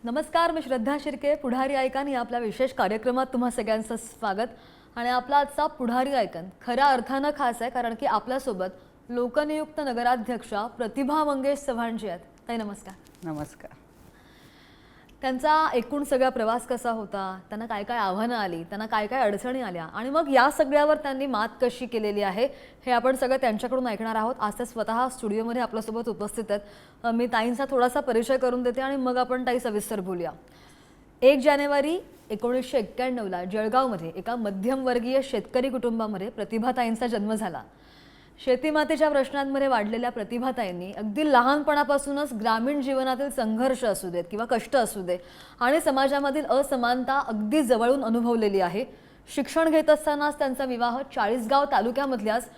नमस्कार, मी श्रद्धा शिर्के. पुढारी ऐकन या आपल्या विशेष कार्यक्रमात तुम्हा सगळ्यांचं स्वागत. आणि आपला आजचा पुढारी ऐकन खऱ्या अर्थानं खास आहे, कारण की आपल्यासोबत लोकनियुक्त नगराध्यक्षा प्रतिभा मंगेश चव्हाणजी आहेत. ताई नमस्कार. नमस्कार. त्यांचा एकूण सगळा प्रवास कसा होता, त्यांना काय काय आव्हानं आली, त्यांना काय काय अडचणी आल्या आणि मग या सगळ्यावर त्यांनी मात कशी केलेली आहे हे आपण सगळं त्यांच्याकडून ऐकणार आहोत. आज ते स्वतः स्टुडिओमध्ये आपल्यासोबत उपस्थित आहेत. मी ताईंचा थोडासा परिचय करून देते आणि मग आपण ताई सविस्तर बोलूया. 1 जानेवारी 1991ला जळगावमध्ये एका मध्यमवर्गीय शेतकरी कुटुंबामध्ये प्रतिभाताईंचा जन्म झाला. शेतीमातीच्या प्रश्नांमध्ये वाढलेल्या प्रतिभाताईंनी अगदी लहानपणापासूनच ग्रामीण जीवनातील संघर्ष असू देत किंवा कष्ट असू दे आणि समाजामधील असमानता अगदी जवळून अनुभवलेली आहे. शिक्षण घेत असतानाच त्यांचा विवाह चाळीसगाव तालुक्यामधल्याच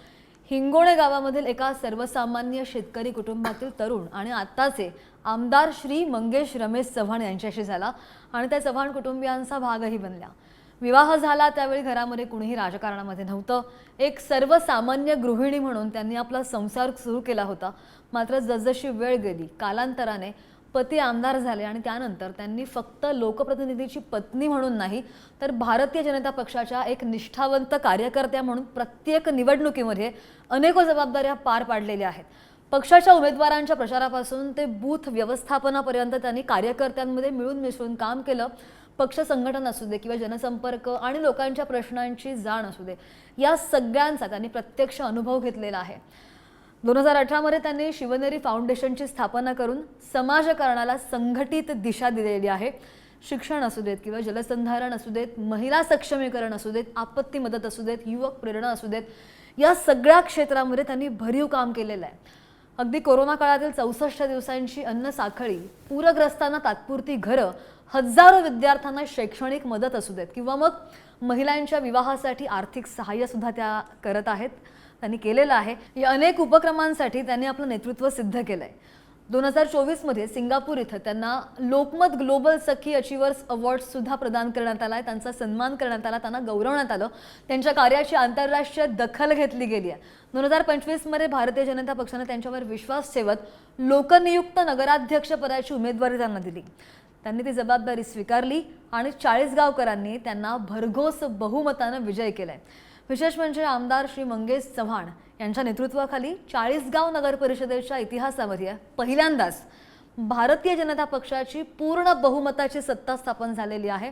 हिंगोणे गावामधील एका सर्वसामान्य शेतकरी कुटुंबातील तरुण आणि आत्ताचे आमदार श्री मंगेश रमेश चव्हाण यांच्याशी झाला आणि त्या चव्हाण कुटुंबियांचा भागही बनल्या. विवाह झाला त्यावेळी घरामध्ये कुणीही राजकारणामध्ये नव्हतं. एक सर्वसामान्य गृहिणी म्हणून त्यांनी आपला संसार सुरू केला होता. मात्र जसजशी वेळ गेली, कालांतराने पती आमदार झाले आणि त्यानंतर त्यांनी फक्त लोकप्रतिनिधीची पत्नी म्हणून नाही, तर भारतीय जनता पक्षाच्या एक निष्ठावंत कार्यकर्त्या म्हणून प्रत्येक निवडणुकीमध्ये अनेक जबाबदाऱ्या पार पाडलेल्या आहेत. पक्षाच्या उमेदवारांच्या प्रचारापासून ते बूथ व्यवस्थापनापर्यंत त्यांनी कार्यकर्त्यांमध्ये मिळून मिसळून काम केलं. पक्ष संघटन असू दे किंवा जनसंपर्क आणि लोकांच्या प्रश्नांची जाण असू दे, या सगळ्यांचा त्यांनी प्रत्यक्ष अनुभव घेतलेला आहे. 2018 मध्ये त्यांनी शिवनेरी फाउंडेशनची स्थापना करून समाजकारणाला संघटित दिशा दिलेली आहे. शिक्षण असू देत किंवा जलसंधारण असू देत, महिला सक्षमीकरण असू देत, आपत्ती मदत असू देत, युवक प्रेरणा असू देत, या सगळ्या क्षेत्रामध्ये त्यांनी भरीव काम केलेलं आहे. अगदी कोरोना काळातील 64 दिवसांची अन्न साखळी, पूरग्रस्तांना तात्पुरती घरं, हजारो विद्यार्थ्यांना शैक्षणिक मदत असू देत किंवा मग महिलांच्या विवाहासाठी आर्थिक सहाय्य सुद्धा त्या करत आहेत, त्यांनी केलेलं आहे. या अनेक उपक्रमांसाठी त्यांनी आपलं नेतृत्व सिद्ध केलंय. 2024 मध्ये सिंगापूर इथं त्यांना लोकमत ग्लोबल सखी अचिव्हर्स अवॉर्ड सुद्धा प्रदान करण्यात आला आहे. त्यांचा सन्मान करण्यात आला, त्यांना गौरवण्यात आलं. त्यांच्या कार्याची आंतरराष्ट्रीय दखल घेतली गेली आहे. 2025 मध्ये भारतीय जनता पक्षाने त्यांच्यावर विश्वास ठेवत लोकनियुक्त नगराध्यक्ष पदाची उमेदवारी त्यांना दिली. त्यांनी ती जबाबदारी स्वीकारली आणि चाळीसगावकरांनी त्यांना भरघोस बहुमतानं विजय केलाय. विशेष म्हणजे आमदार श्री मंगेश चव्हाण यांच्या नेतृत्वाखाली चाळीसगाव नगर परिषदेच्या इतिहासामध्ये पहिल्यांदाच भारतीय जनता पक्षाची पूर्ण बहुमताची सत्ता स्थापन झालेली आहे.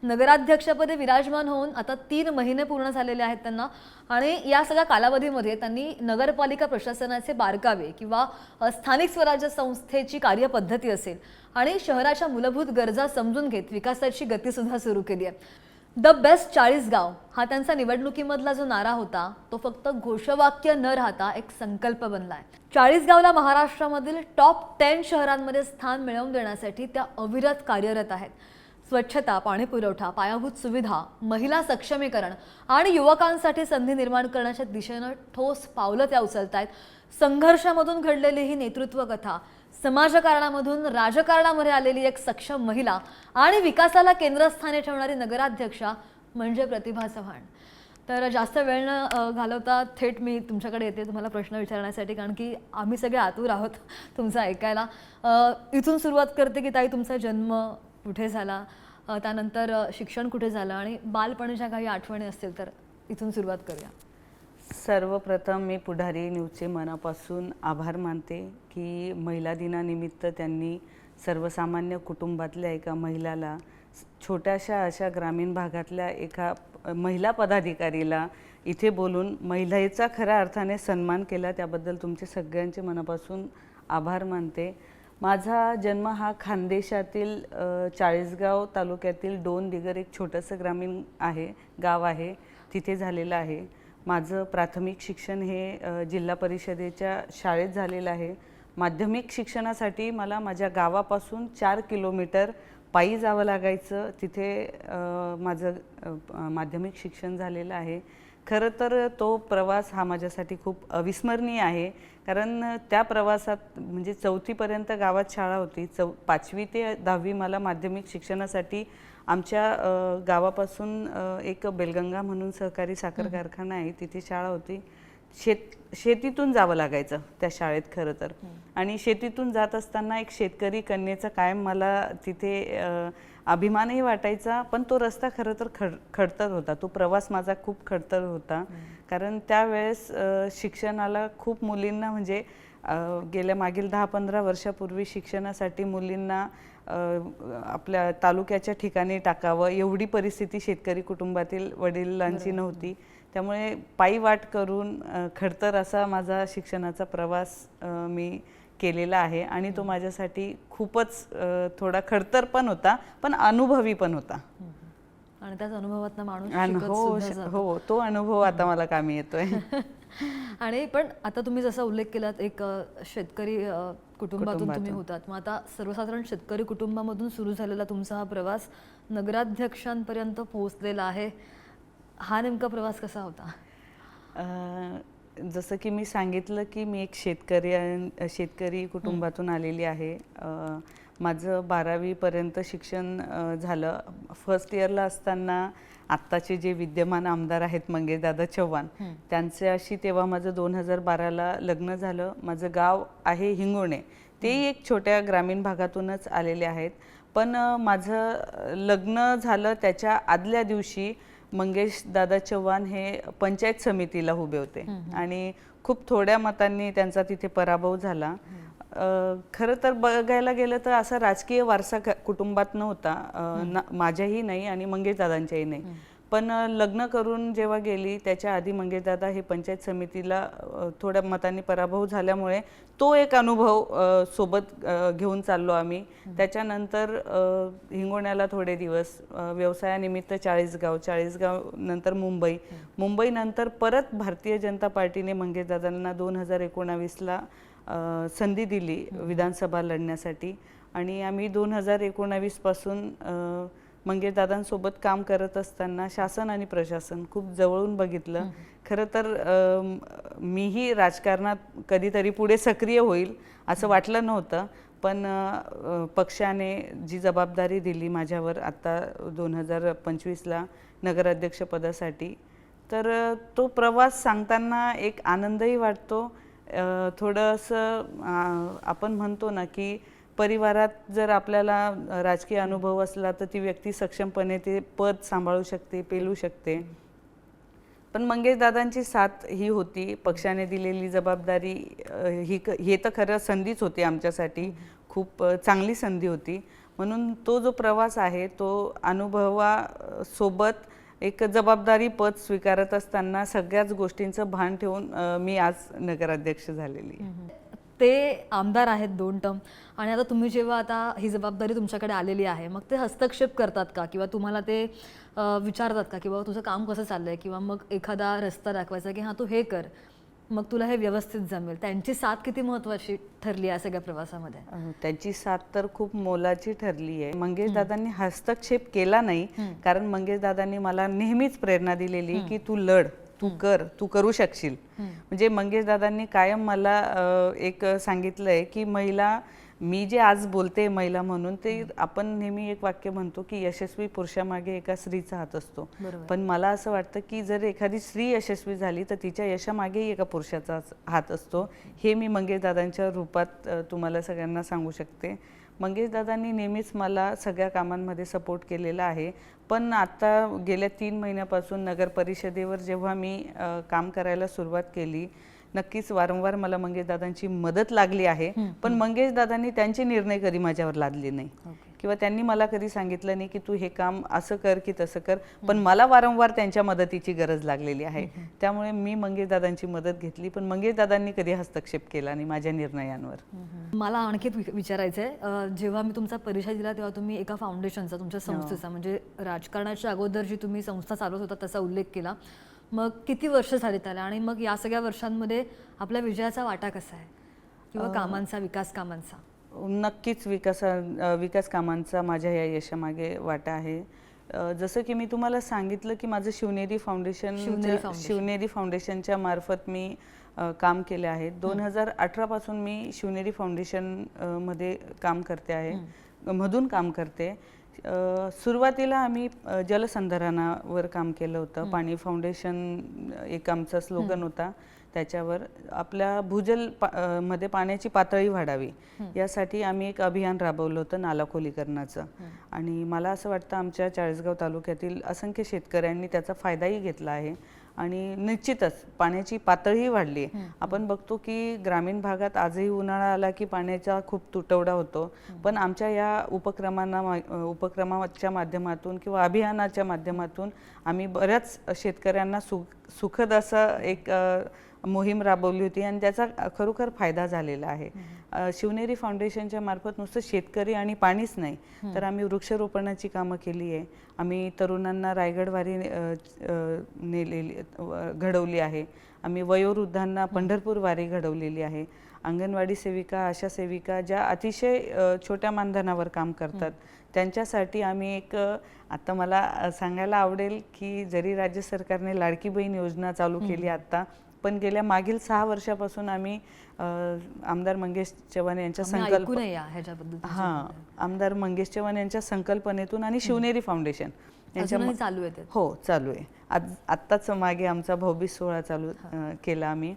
नगराध्यक्षपदी विराजमान होऊन आता 3 महिने पूर्ण झालेले आहेत त्यांना. आणि या सगळ्या कालावधीमध्ये त्यांनी नगरपालिका प्रशासनाचे बारकावे किंवा स्थानिक स्वराज्य संस्थेची कार्यपद्धती असेल आणि शहराच्या मूलभूत गरजा समजून घेत विकासाची गती सुद्धा सुरू केली आहे. द बेस्ट चाळीसगाव हा त्यांचा निवडणुकीमधला जो नारा होता तो फक्त घोषवाक्य न राहता एक संकल्प बनलाय. चाळीसगावला महाराष्ट्रामधील टॉप 10 शहरांमध्ये स्थान मिळवून देण्यासाठी त्या अविरत कार्यरत आहेत. स्वच्छता, पाणी पुरवठा, पायाभूत सुविधा, महिला सक्षमीकरण आणि युवकांसाठी संधी निर्माण करण्याच्या दिशेनं ठोस पावलं त्या उचलत आहेत. संघर्षामधून घडलेली ही नेतृत्व कथा, समाजकारणामधून राजकारणामध्ये आलेली एक सक्षम महिला आणि विकासाला केंद्रस्थानी ठेवणारी नगराध्यक्षा म्हणजे प्रतिभा चव्हाण. तर जास्त वेळ न घालवता थेट मी तुमच्याकडे येते तुम्हाला प्रश्न विचारण्यासाठी, कारण की आम्ही सगळे आतुर आहोत तुमचं ऐकायला. इथून सुरुवात करते की ताई, तुमचा जन्म कुठे झाला, त्यानंतर शिक्षण कुठे झालं आणि बालपणीच्या काही आठवणी असतील तर इथून सुरुवात करूया. सर्वप्रथम मी पुढारी न्यूजचे मनापासून आभार मानते की महिला दिनानिमित्त त्यांनी सर्वसामान्य कुटुंबातल्या एका महिलाला, छोट्याशा अशा ग्रामीण भागातल्या एका महिला पदाधिकारीला इथे बोलून महिलेचा खऱ्या अर्थाने सन्मान केला. त्याबद्दल तुमचे सगळ्यांचे मनापासून आभार मानते. माझा जन्म हा खानदेशातील चाळीसगाव तालुक्यातील डोन दिगर एक छोटंसं ग्रामीण गाव आहे, तिथे झालेलं आहे. माझं प्राथमिक शिक्षण हे जिल्हा परिषदेच्या शाळेत झालेलं आहे. माध्यमिक शिक्षणासाठी मला माझ्या गावापासून 4 किलोमीटर पायी जावं लागायचं. तिथे माझं माध्यमिक शिक्षण झालेलं आहे. खरं तर तो प्रवास हा माझ्यासाठी खूप अविस्मरणीय आहे, कारण त्या प्रवासात म्हणजे 4थी पर्यंत गावात शाळा होती. 5वी ते 10वी मला माध्यमिक शिक्षणासाठी आमच्या गावापासून एक बेलगंगा म्हणून सहकारी साखर कारखाना आहे, तिथे शाळा होती. शेतीतून जावं लागायचं त्या शाळेत खरं तर. आणि शेतीतून जात असताना एक शेतकरी कन्येचा कायम मला तिथे अभिमानही वाटायचा, पण तो रस्ता खरं तर खडतर होता. तो प्रवास माझा खूप खडतर होता, कारण त्यावेळेस शिक्षणाला खूप मुलींना म्हणजे गेल्या मागील 10-15 वर्षापूर्वी शिक्षणासाठी मुलींना आपल्या तालुक्याच्या ठिकाणी टाकावं एवढी परिस्थिती शेतकरी कुटुंबातील वडिलांची नव्हती. त्यामुळे पायी वाट करून खडतर असा माझा शिक्षणाचा प्रवास मी केलेला आहे आणि तो माझ्यासाठी खूपच थोडा खडतर पण होता, पण अनुभवी पण होता. आणि त्याच अनुभवातनं माणूस शिकत सुद्धा जातो. हो, तो अनुभव आता मला कामी येतोय. आणि पण आता तुम्ही जसा उल्लेख केलात एक शेतकरी कुटुंबातून तुम्ही होतात, मग आता सर्वसाधारण शेतकरी कुटुंबामधून सुरू झालेला तुमचा हा प्रवास नगराध्यक्षांपर्यंत पोहोचलेला आहे. हा नेमका प्रवास कसा होता? जसं की मी सांगितलं की मी एक शेतकरी कुटुंबातून आलेली आहे. माझं 12वी पर्यंत शिक्षण झालं. फर्स्ट इयरला असताना आत्ताचे जे विद्यमान आमदार आहेत मंगेशदादा चव्हाण, त्यांच्याशी तेव्हा माझं 2012ला लग्न झालं. माझं गाव आहे हिंगोणे, ते एक छोट्या ग्रामीण भागातूनच आलेले आहेत. पण माझं लग्न झालं त्याच्या आदल्या दिवशी मंगेशदादा चव्हाण हे पंचायत समितीला उभे होते आणि खूप थोड्या मतांनी त्यांचा तिथे पराभव झाला. खरं तर बघायला गेलं तर असा राजकीय वारसा कुटुंबात नव्हता, माझ्याही नाही आणि मंगेशदादांच्याही नाही. पण लग्न करून जेव्हा गेली त्याच्या आधी मंगेशदादा हे पंचायत समितीला थोड्या मतांनी पराभव झाल्यामुळे तो एक अनुभव सोबत घेऊन चाललो आम्ही. त्याच्यानंतर हिंगोण्याला थोडे दिवस व्यवसायानिमित्त चाळीसगाव नंतर मुंबई नंतर परत भारतीय जनता पार्टीने मंगेशदादांना 2019ला संधी दिली विधानसभा लढण्यासाठी आणि आम्ही 2019 पासून मंगेशदादांसोबत काम करत असताना शासन आणि प्रशासन खूप जवळून बघितलं. खरं तर मीही राजकारणात कधीतरी पुढे सक्रिय होईल असं वाटलं नव्हतं, पण पक्षाने जी जबाबदारी दिली माझ्यावर आता 2025ला नगराध्यक्षपदासाठी, तर तो प्रवास सांगताना एक आनंदही वाटतो. थोडंसं आपण म्हणतो ना की परिवारात जर आपल्याला राजकीय अनुभव असला तर ती व्यक्ती सक्षमपणे ते पद सांभाळू शकते, पेलू शकते. पण मंगेशदादांची साथ ही होती, पक्षाने दिलेली जबाबदारी हे तर खरं संधीच होती आमच्यासाठी, खूप चांगली संधी होती. म्हणून तो जो प्रवास आहे तो अनुभवासोबत एक जबाबदारी पद स्वीकारत असताना सगळ्याच गोष्टींचं भान ठेवून मी आज नगराध्यक्ष झालेली. ते आमदार आहेत 2 टर्म आणि आता तुम्ही जेव्हा आता ही जबाबदारी तुमच्याकडे आलेली आहे, मग ते हस्तक्षेप करतात का किंवा तुम्हाला ते विचारतात का की बाबा तुझं काम कसं चाललंय, किंवा मग एखादा रस्ता दाखवायचा की हां तू हे कर, मग तुला हे व्यवस्थित जमेल? त्यांची साथ किती महत्त्वाची ठरली आहे सगळ्या प्रवासामध्ये? त्यांची साथ तर खूप मोलाची ठरली आहे. मंगेशदादांनी हस्तक्षेप केला नाही, कारण मंगेशदादांनी मला नेहमीच प्रेरणा दिलेली की तू लढ, तू कर, तू करू शकशील. म्हणजे मंगेशदादांनी कायम मला एक सांगितलंय की महिला, मी जे आज बोलते महिला म्हणून, ते आपण नेहमी एक वाक्य म्हणतो की यशस्वी पुरुषामागे एका स्त्रीचा हात असतो. पण मला असं वाटतं की जर एखादी स्त्री यशस्वी झाली तर तिच्या यशामागेही एका पुरुषाचा हात असतो. हे मी मंगेशदादांच्या रूपात तुम्हाला सगळ्यांना सांगू शकते. मंगेशदादांनी नेहमीच मला सगळ्या कामांमध्ये सपोर्ट केलेला आहे. पण आता गेल्या 3 महिन्यापासून नगर परिषदेवर जेव्हा मी काम करायला सुरुवात केली, नक्कीच वारंवार मला मंगेशदादांची मदत लागली आहे. पण मंगेशदादांनी त्यांचे निर्णय कधी माझ्यावर लादले नाही किंवा त्यांनी मला कधी सांगितलं नाही की तू हे काम असं कर की तसं कर. पण मला वारंवार त्यांच्या मदतीची गरज लागलेली आहे. त्यामुळे मी मंगेशदादांची मदत घेतली, पण मंगेशदादांनी कधी हस्तक्षेप केला नाही माझ्या निर्णयांवर. मला आणखी विचारायचं आहे, जेव्हा मी तुमचा परिचय दिला तेव्हा तुम्ही एका फाउंडेशनचा, तुमच्या संस्थेचा, म्हणजे राजकारणाच्या अगोदर जी तुम्ही संस्था चालवत होता त्याचा उल्लेख केला. मग किती वर्ष झाली त्याला, आणि मग या सगळ्या वर्षांमध्ये आपल्या विजयाचा वाटा कसा आहे किंवा कामांचा, विकास कामांचा? नक्कीच विकास कामांचा माझ्या या यशामागे वाटा आहे. जसं की मी तुम्हाला सांगितलं की माझं शिवनेरी फाउंडेशनच्या मार्फत मी काम केले आहे. 2018 पासून मी शिवनेरी फाउंडेशन मध्ये काम करते आहे, मधून काम करते. सुरुवातीला आम्ही जलसंधारणावर काम केलं होतं. पाणी फाउंडेशन एक आमचा स्लोगन होता. त्याच्यावर आपल्या मध्ये पाण्याची पातळी वाढावी यासाठी आम्ही एक अभियान राबवलं होतं नाला खोलीकरणाचं. आणि मला असं वाटतं आमच्या चाळीसगाव तालुक्यातील असंख्य शेतकऱ्यांनी त्याचा फायदाही घेतला आहे आणि निश्चितच पाण्याची पातळीही वाढली आहे. आपण बघतो की ग्रामीण भागात आजही उन्हाळा आला की पाण्याचा खूप तुटवडा होतो, पण आमच्या या उपक्रमाच्या माध्यमातून किंवा अभियानाच्या माध्यमातून आम्ही बऱ्याच शेतकऱ्यांना सुखद असं एक मोहीम राबवली होती आणि त्याचा खरोखर फायदा झालेला आहे. शिवनेरी फाउंडेशनच्या मार्फत नुसतं शेतकरी आणि पाणीच नाही तर आम्ही वृक्षारोपणाची कामं केली आहे. आम्ही तरुणांना रायगड वारी घडवली आहे. आम्ही वयोवृद्धांना पंढरपूर वारी घडवलेली आहे. अंगणवाडी सेविका, आशा सेविका ज्या अतिशय छोट्या मानधनावर काम करतात त्यांच्यासाठी आम्ही एक आता मला सांगायला आवडेल की जरी राज्य सरकारने लाडकी बहीण योजना चालू केली आता, पण गेल्या मागील 6 वर्षापासून आम्ही आमदार मंगेश चव्हाण यांच्या आमदार मंगेश चव्हाण यांच्या संकल्पनेतून आणि शिवनेरी फाउंडेशन यांच्या चालू आहे. हो, चालू आहे. आत्ताच मागे आमचा भाऊबीज सोहळा चालू केला आम्ही.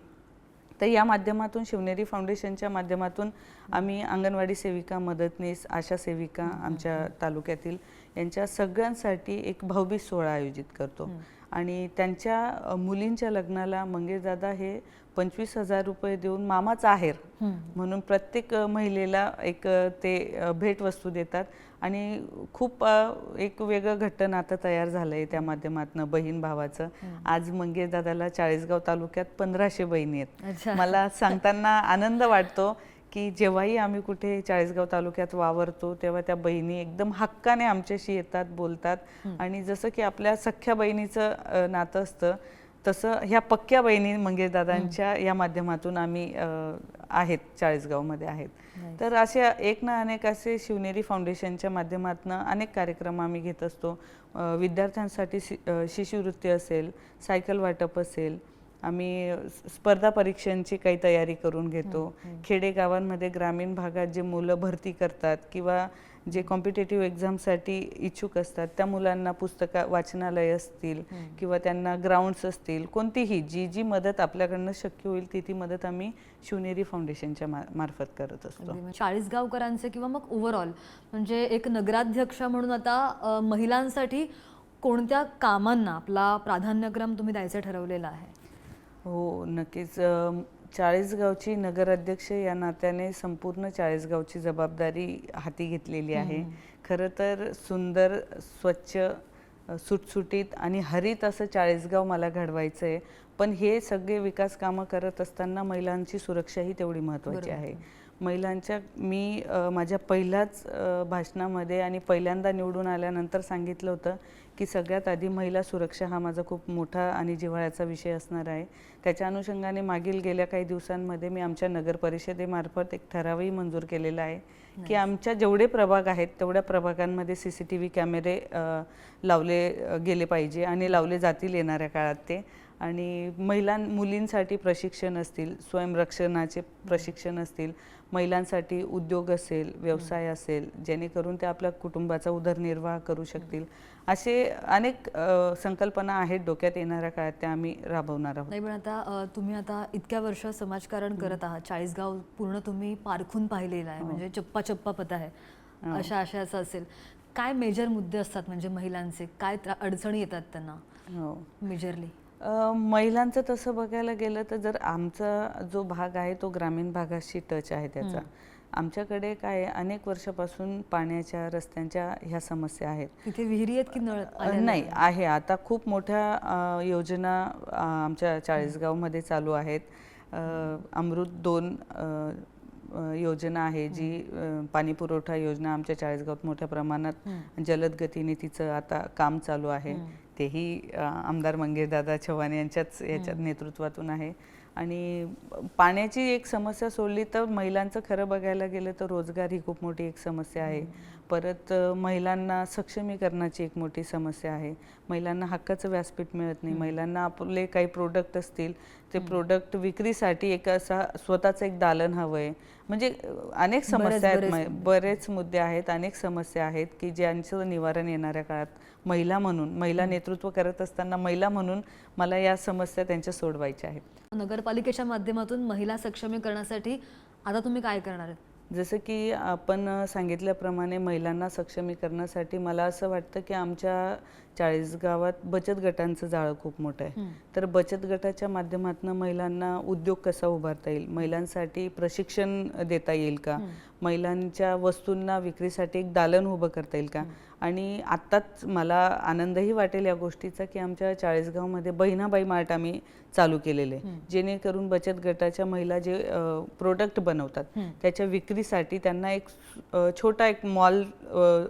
तर या माध्यमातून शिवनेरी फाउंडेशनच्या माध्यमातून आम्ही अंगणवाडी सेविका, मदतनीस, आशा सेविका आमच्या तालुक्यातील यांच्या सगळ्यांसाठी एक भाऊबीज सोहळा आयोजित करतो आणि त्यांच्या मुलींच्या लग्नाला मंगेशदादा हे 25,000 रुपये देऊन मामाचा आहेर म्हणून प्रत्येक महिलेला एक ते भेटवस्तू देतात आणि खूप एक वेगळं घट्ट नातं तयार झालं आहे त्या माध्यमातून बहीण भावाचं. आज मंगेशदादाला चाळीसगाव तालुक्यात 1500 बहिणी आहेत. मला सांगताना आनंद वाटतो की जेव्हाही आम्ही कुठे चाळीसगाव तालुक्यात वावरतो तेव्हा त्या बहिणी एकदम हक्काने आमच्याशी येतात, बोलतात आणि जसं की आपल्या सख्ख्या बहिणीचं नातं असतं तसं ह्या पक्क्या बहिणी मंगेशदादांच्या या माध्यमातून आम्ही आहेत, चाळीसगावमध्ये आहेत. तर असे एक ना अनेक असे शिवनेरी फाउंडेशनच्या माध्यमातून अनेक कार्यक्रम आम्ही घेत असतो. विद्यार्थ्यांसाठी शिष्यवृत्ती असेल, सायकल वाटप असेल, आम्ही स्पर्धा परीक्षांची काही तयारी करून घेतो. खेडेगावांमध्ये ग्रामीण भागात जे मुलं भरती करतात किंवा जे कॉम्पिटेटिव्ह एक्झामसाठी इच्छुक असतात त्या मुलांना वाचनालय असतील किंवा त्यांना ग्राउंड्स असतील, कोणतीही जी मदत आपल्याकडनं शक्य होईल ती मदत आम्ही शिवनेरी फाउंडेशनच्या मार्फत करत असतो. चाळीसगावकरांचे किंवा मग ओव्हरऑल म्हणजे एक नगराध्यक्ष म्हणून आता महिलांसाठी कोणत्या कामांना आपला प्राधान्यक्रम तुम्ही द्यायचं ठरवलेला आहे? हो, नक्कीच. चाळीसगावची नगराध्यक्ष या नात्याने संपूर्ण चाळीसगावची जबाबदारी हाती घेतलेली आहे. खरं तर सुंदर, स्वच्छ, सुटसुटीत आणि हरित असं चाळीसगाव मला घडवायचं आहे. पण हे सगळे विकास कामं करत असताना महिलांची सुरक्षाही तेवढी महत्त्वाची आहे. मी माझ्या पहिल्याच भाषणामध्ये आणि पहिल्यांदा निवडून आल्यानंतर सांगितलं होतं की सगळ्यात आधी महिला सुरक्षा हा माझा खूप मोठा आणि जिव्हाळ्याचा विषय असणार आहे. त्याच्या अनुषंगाने मागील गेल्या काही दिवसांमध्ये मी आमच्या नगर परिषदेमार्फत एक ठरावही मंजूर केलेला आहे की आमच्या जेवढे प्रभाग आहेत तेवढ्या प्रभागांमध्ये CCTV कॅमेरे लावले गेले पाहिजे आणि लावले जातील येणाऱ्या काळात ते. आणि मुलींसाठी प्रशिक्षण असतील, स्वयंरक्षणाचे प्रशिक्षण असतील, महिलांसाठी उद्योग असेल, व्यवसाय असेल, जेणेकरून ते आपल्या कुटुंबाचा उदरनिर्वाह करू शकतील. असे अनेक संकल्पना आहेत डोक्यात येणाऱ्या काळात त्या आम्ही राबवणार आहोत. नाही, पण आता तुम्ही आता इतक्या वर्ष समाजकारण करत आहात, चाळीसगाव पूर्ण तुम्ही पारखून पाहिलेलं आहे, म्हणजे चप्पा चप्पा पता आहे, अशा असं असेल. काय मेजर मुद्दे असतात म्हणजे महिलांचे, काय अडचणी येतात त्यांना मेजरली? महिलांचं तसं बघायला गेलं तर जर आमचा जो भाग आहे तो ग्रामीण भागाशी टच आहे त्याचा. आमच्याकडे काय अनेक वर्षापासून पाण्याच्या, रस्त्यांच्या ह्या समस्या आहेत. तिथे विहिरी आहेत की नळ? नाही आहे. आता खूप मोठ्या योजना आमच्या चाळीसगावमध्ये चालू आहेत. अमृत 2 योजना आहे जी पाणी पुरवठा योजना आमच्या चाळीसगावात मोठ्या प्रमाणात जलद गतीने तिचं आता काम चालू आहे. तेही आमदार मंगेशदादा चव्हाण यांच्याच याच्यात नेतृत्वातून आहे. आणि पाण्याची एक समस्या सोडली तर महिलांचं खरं बघायला गेलं तर रोजगार ही खूप मोठी एक समस्या आहे. परत महिलांना सक्षमीकरणाची एक मोठी समस्या आहे. महिलांना हक्काचं व्यासपीठ मिळत नाही. महिलांना आपले काही प्रोडक्ट असतील ते प्रोडक्ट विक्रीसाठी एक असा स्वतःचं एक दालन हवं आहे. म्हणजे अनेक समस्या आहेत, बरेच मुद्दे आहेत, अनेक समस्या आहेत की ज्यांचं निवारण येणाऱ्या काळात महिला म्हणून, महिला नेतृत्व करत असताना महिला म्हणून मला या समस्या त्यांच्या सोडवायच्या आहेत. नगरपालिकेच्या माध्यमातून महिला सक्षमीकरणासाठी आता तुम्ही काय करणार आहेत? जसं की आपण सांगितल्याप्रमाणे महिलांना सक्षमीकरणासाठी मला असं वाटतं की आमच्या 40 गावात बचत गटांचं जाळं खूप मोठं आहे. तर बचत गटाच्या माध्यमातून महिलांना उद्योग कसा उभारता येईल, महिलांसाठी प्रशिक्षण देता येईल का, महिलांच्या वस्तूंना विक्रीसाठी एक दालन उभं करता येईल का. आणि आत्ताच मला आनंदही वाटेल या गोष्टीचा की आमच्या 40 गावमध्ये बहिणाबाई मार्ट आम्ही चालू केलेले, जेणेकरून बचत गटाच्या महिला जे प्रोडक्ट बनवतात त्याच्या विक्रीसाठी त्यांना एक छोटा एक मॉल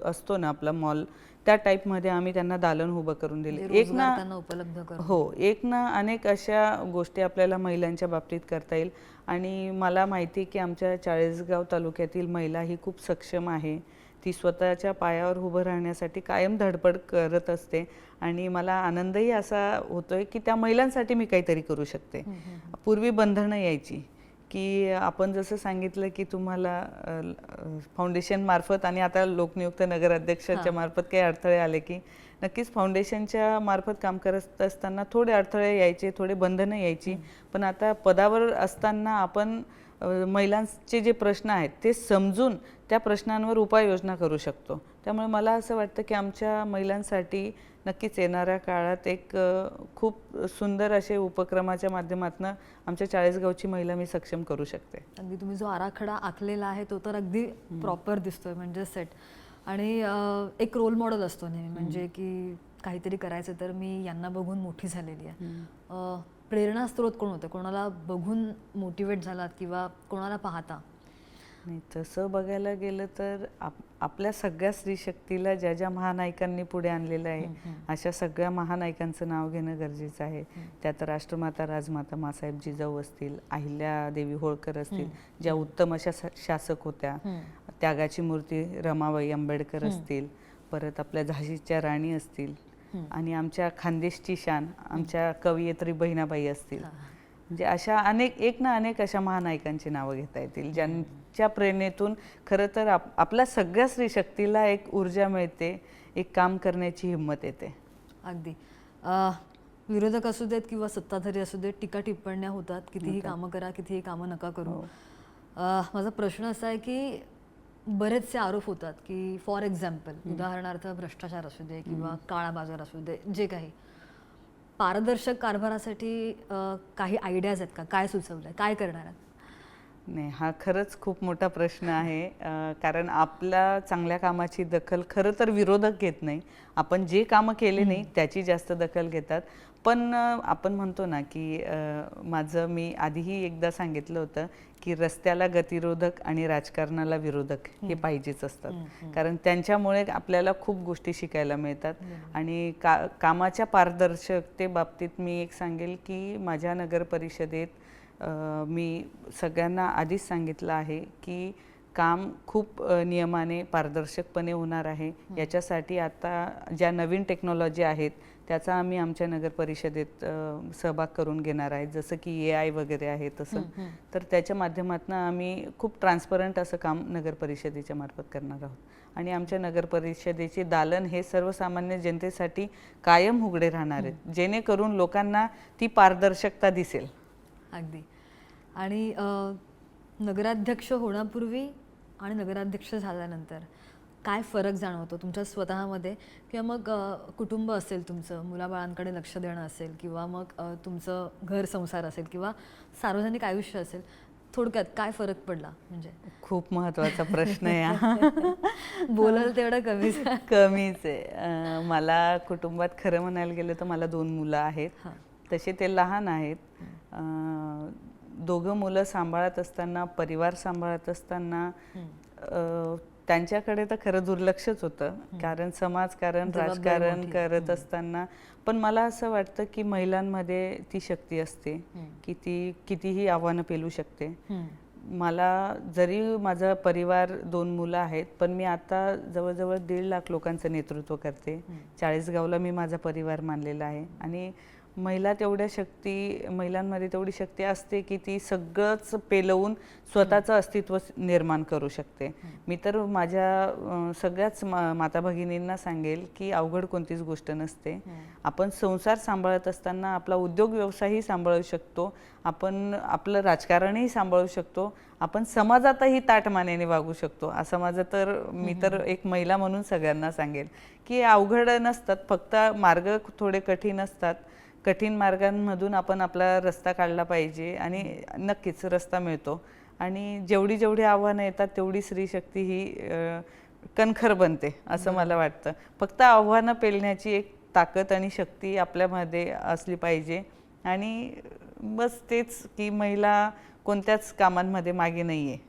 असतो ना आपला मॉल, त्या टाईपमध्ये आम्ही त्यांना दालन उभं करून दिले. एक ना उपलब्ध करून हो, एक ना अनेक अशा गोष्टी आपल्याला महिलांच्या बाबतीत करता येईल. आणि मला माहिती की आमच्या 40 गाव तालुक्यातील महिला ही खूप सक्षम आहे. ती स्वतःच्या पायावर उभं राहण्यासाठी कायम धडपड करत असते आणि मला आनंदही असा होतोय की त्या महिलांसाठी मी काहीतरी करू शकते. पूर्वी बंधनं यायची की आपण जसं सांगितलं की तुम्हाला फाउंडेशन मार्फत आणि आता लोकनियुक्त नगराध्यक्षाच्या मार्फत काही अडथळे आले की नक्कीच फाउंडेशनच्या मार्फत काम करत असताना थोडे अडथळे यायचे, थोडे बंधनं यायची. पण आता पदावर असताना आपण महिलांचे जे प्रश्न आहेत ते समजून त्या प्रश्नांवर उपाययोजना करू शकतो. त्यामुळे मला असं वाटतं की आमच्या महिलांसाठी नक्कीच येणाऱ्या काळात एक खूप सुंदर असे उपक्रमाच्या माध्यमातून आमच्या 40 गावची महिला मी सक्षम करू शकते. अगदी तुम्ही जो आराखडा आखलेला आहे तो तर अगदी प्रॉपर दिसतोय, म्हणजे सेट. आणि एक रोल मॉडेल असतो नेहमी, म्हणजे की काहीतरी करायचं तर मी यांना बघून मोठी झालेली आहे. प्रेरणास्त्रोत कोण होतं, कोणाला बघून मोटिवेट झालात किंवा कोणाला पाहता? नाही, तसं बघायला गेलं तर आपल्या सगळ्या स्त्री शक्तीला ज्या ज्या महानायकांनी पुढे आणलेलं आहे अशा सगळ्या महानायकांचं नाव घेणं गरजेचं आहे. त्यात राष्ट्रमाता राजमाता मासाहेब जिजाऊ असतील, अहिल्यादेवी होळकर असतील, ज्या उत्तम अशा शासक होत्या, त्यागाची मूर्ती रमाबाई आंबेडकर असतील, परत आपल्या झाशीच्या राणी असतील, आणि आमच्या खानदेशची शान आमच्या कवयित्री बहिणाबाई असतील. म्हणजे अशा अनेक अशा महानायकांची नावं घेता येतील ज्यांच्या प्रेरणेतून खरं तर आपल्या सगळ्या स्त्री शक्तीला एक ऊर्जा मिळते, एक काम करण्याची हिंमत येते. अगदी. विरोधक असू देत किंवा सत्ताधारी असू देत, टीका टिप्पण्या होतात, कितीही कामं करा, कितीही कामं नका करू. माझा प्रश्न असा आहे की बरेचसे आरोप होतात की फॉर एक्झाम्पल, उदाहरणार्थ भ्रष्टाचार असू दे किंवा काळा बाजार असू दे, जे काही पारदर्शक कारभारासाठी काही आयडियाज आहेत का? काय सुचवलंय, काय करणार आहात? नाही, हा खरंच खूप मोठा प्रश्न आहे. कारण आपल्या चांगल्या कामाची दखल खरं तर विरोधक घेत नाही. आपण जे कामं केले नाही त्याची जास्त दखल घेतात. पण आपण म्हणतो ना की मी आधीही एकदा सांगितलं होतं की रस्त्याला गतिरोधक आणि राजकारणाला विरोधक हे पाहिजेच असतात. कारण त्यांच्यामुळे आपल्याला खूप गोष्टी शिकायला मिळतात. आणि कामाच्या पारदर्शकतेबाबतीत मी एक सांगेल की माझ्या नगर परिषदेत मी सगळ्यांना आधीच सांगितलं आहे की काम खूप नियमाने पारदर्शकपणे होणार आहे. याच्यासाठी आता ज्या नवीन टेक्नॉलॉजी आहेत त्याचा आम्ही आमच्या नगर परिषदेत सहभाग करून घेणार आहे, जसं की AI वगैरे आहे तसं. तर त्याच्या माध्यमातून आम्ही खूप ट्रान्सपरंट असं काम नगर परिषदेच्या मार्फत करणार आहोत. आणि आमच्या नगर परिषदेचे दालन हे सर्वसामान्य जनतेसाठी कायम उघडे राहणार आहेत, जेणेकरून लोकांना ती पारदर्शकता दिसेल. अगदी. आणि नगराध्यक्ष होण्यापूर्वी आणि नगराध्यक्ष झाल्यानंतर काय फरक जाणवतो तुमच्या स्वतःमध्ये, किंवा मग कुटुंब असेल तुमचं, मुलाबाळांकडे लक्ष देणं असेल, किंवा मग तुमचं घर संसार असेल, किंवा सार्वजनिक आयुष्य असेल, थोडक्यात काय फरक पडला? म्हणजे खूप महत्त्वाचा प्रश्न आहे. बोलाल तेवढं कमीच आहे. मला कुटुंबात खरं म्हणायला गेलं तर मला 2 मुलं आहेत. तसे ते लहान आहेत. दोघं मुलं सांभाळत असताना, परिवार सांभाळत असताना त्यांच्याकडे तर खरं दुर्लक्षच होतं. कारण समाजकारण, राजकारण करत असताना पण मला असं वाटतं की महिलांमध्ये ती शक्ती असते की ती कितीही आव्हानं पेलू शकते. मला जरी माझा परिवार 2 मुलं आहेत, पण मी आता जवळजवळ 1.5 लाख लोकांचं नेतृत्व करते. 40 गावला मी माझा परिवार मानलेला आहे आणि महिलांमध्ये तेवढी शक्ती असते की ती सगळंच पेलवून स्वतःचं अस्तित्व निर्माण करू शकते. मी तर माझ्या सगळ्याच माता भगिनींना सांगेल की अवघड कोणतीच गोष्ट नसते. आपण संसार सांभाळत असताना आपला उद्योग व्यवसायही सांभाळू शकतो, आपण आपलं राजकारणही सांभाळू शकतो, आपण समाजातही ताटमानेने वागू शकतो. असं मी तर एक महिला म्हणून सगळ्यांना सांगेल की अवघड नसतात, फक्त मार्ग थोडे कठीण असतात. कठीण मार्गांमधून आपण आपला रस्ता काढला पाहिजे आणि नक्कीच रस्ता मिळतो. आणि जेवढी जेवढी आव्हानं येतात तेवढी स्त्री शक्ती ही कणखर बनते असं मला वाटतं. फक्त आव्हानं पेलण्याची एक ताकद आणि शक्ती आपल्यामध्ये असली पाहिजे आणि बस तेच की महिला कोणत्याच कामांमध्ये मागे नाही आहे.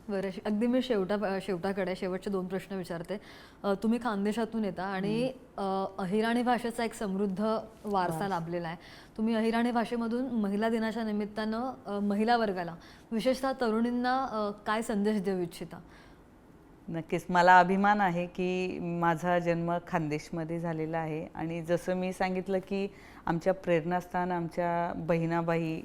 बरं, अगदी मी शेवटाकडे शेवटचे 2 प्रश्न विचारते. तुम्ही खानदेशातून येता आणि अहिराणी भाषेचा एक समृद्ध वारसा लाभलेला आहे. तुम्ही अहिराणी भाषेमधून महिला दिनाच्या निमित्तानं महिला वर्गाला, विशेषतः तरुणींना काय संदेश देऊ इच्छिता? नक्कीच मला अभिमान आहे की माझा जन्म खानदेशमध्ये झालेला आहे आणि जसं मी सांगितलं की आमच्या प्रेरणास्थान आमच्या बहिणाबाई,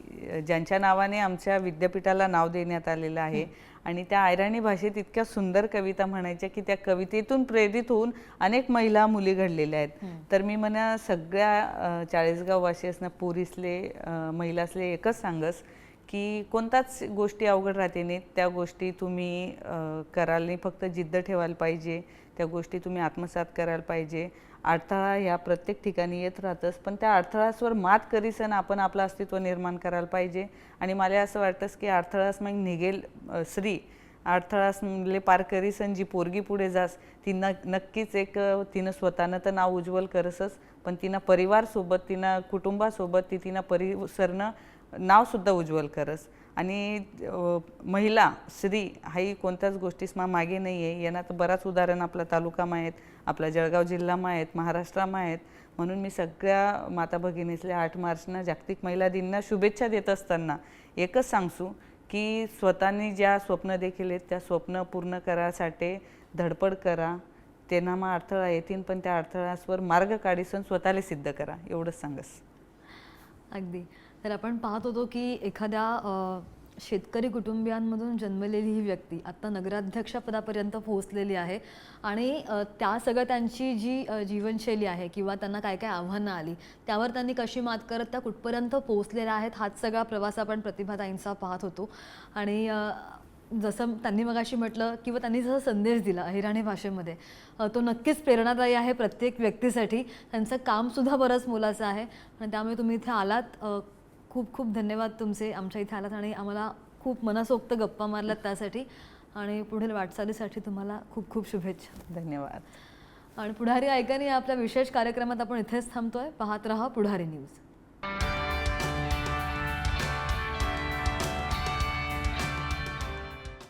ज्यांच्या नावाने आमच्या विद्यापीठाला नाव देण्यात आलेलं आहे आणि त्या अहिराणी भाषेत इतक्या सुंदर कविता म्हणायच्या की त्या कवितेतून प्रेरित होऊन अनेक महिला मुली घडलेल्या आहेत. तर मी म्हणा सगळ्या 40 गाववासी असणं पोरीसले महिलासले एकच सांगस की कोणताच गोष्टी अवघड राहते नाहीत, त्या गोष्टी तुम्ही कराल नाही, फक्त जिद्द ठेवायला पाहिजे, त्या गोष्टी तुम्ही आत्मसात करायला पाहिजे. अडथळा ह्या प्रत्येक ठिकाणी येत राहतच, पण त्या अडथळासवर मात करीसन आपण आपलं अस्तित्व निर्माण करायला पाहिजे. आणि मला असं वाटतंच की अडथळास मग निघेल स्त्री, अडथळासले पार करीसन जी पोरगी पुढे जास ती नक्कीच तिनं स्वतःनं तर नाव उज्ज्वल करसच, पण तिनं परिवारसोबत तिनं कुटुंबासोबत तिनं परिसरनं नावसुद्धा उज्ज्वल करस. आणि महिला स्त्री हाही कोणत्याच गोष्टीसमा मागे नाही आहे. यांना तर बराच उदाहरण आपला तालुकामा आहेत, आपला जळगाव जिल्हामा आहेत, महाराष्ट्रामा आहेत. म्हणून मी सगळ्या माता भगिनीसल्या 8 मार्चना जागतिक महिला दिनना शुभेच्छा देत असताना एकच सांगसू की स्वतःनी ज्या स्वप्न देखील आहेत त्या स्वप्न पूर्ण करायसाठी धडपड करा. त्यांना मग अडथळा येतील, पण त्या अडथळ्यावर मार्ग काढीसन स्वतःला सिद्ध करा, एवढंच सांगस. अगदी. तर आपण पाहत होतो की एखाद्या शेतकरी कुटुंबियांमधून जन्मलेली ही व्यक्ती आता नगराध्यक्षपदापर्यंत पोहोचलेली आहे आणि त्या सगळं त्यांची जी जीवनशैली आहे किंवा त्यांना काय काय आव्हानं आली त्यावर त्यांनी कशी मात करत त्या कुठपर्यंत पोहोचलेल्या आहेत, हाच सगळा प्रवास आपण प्रतिभाताईंचा पाहत होतो. आणि जसं त्यांनी मगाशी म्हटलं किंवा त्यांनी जसा संदेश दिला अहिराणी भाषेमध्ये, तो नक्कीच प्रेरणादायी आहे प्रत्येक व्यक्तीसाठी. त्यांचं कामसुद्धा बरंच मोलाचं आहे आणि त्यामुळे तुम्ही इथे आलात, खूप खूप धन्यवाद तुमचे. आमच्या इथे आलात आणि आम्हाला खूप मनसोक्त गप्पा मारल्यात त्यासाठी, आणि पुढील वाटचालीसाठी तुम्हाला खूप खूप शुभेच्छा. धन्यवाद. आणि पुढारी ऐकणी या आपल्या विशेष कार्यक्रमात आपण इथेच थांबतोय. पाहत रहा पुढारी न्यूज.